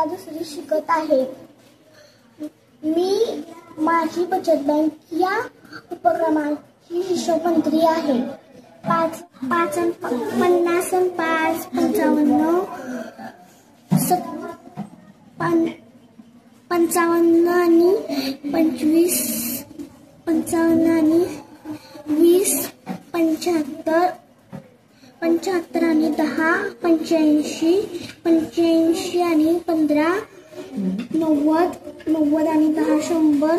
इयत्ता 2री शिकत आहे। मी माझी बचत बँक या उपक्रमाची हिशोबमंत्री आहे। 5 50 5 55 55 आणि 25 55 आणि 20 75 आणि 10 85 85 आणि 15 90 90 आणि 10 100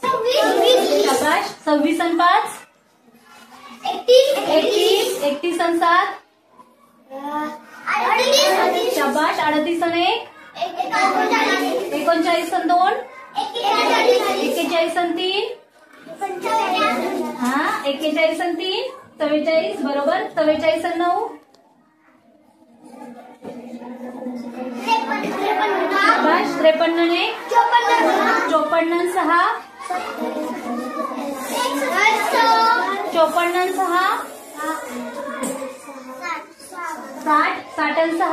शाबाश 26 आणि 5 31 31 आणि 7 शाबाश 38 आणि 1 39 आणि 2 41 आणि 3 हा 41 आणि 3 44 बरोबर 44 आणि 9 शाबाश 53 आणि 54 आणि 6 54 आणि 6 60 60 आणि 6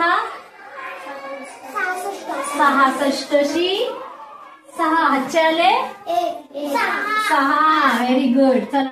66 6 हातचे आले 6 व्हेरी गुड चला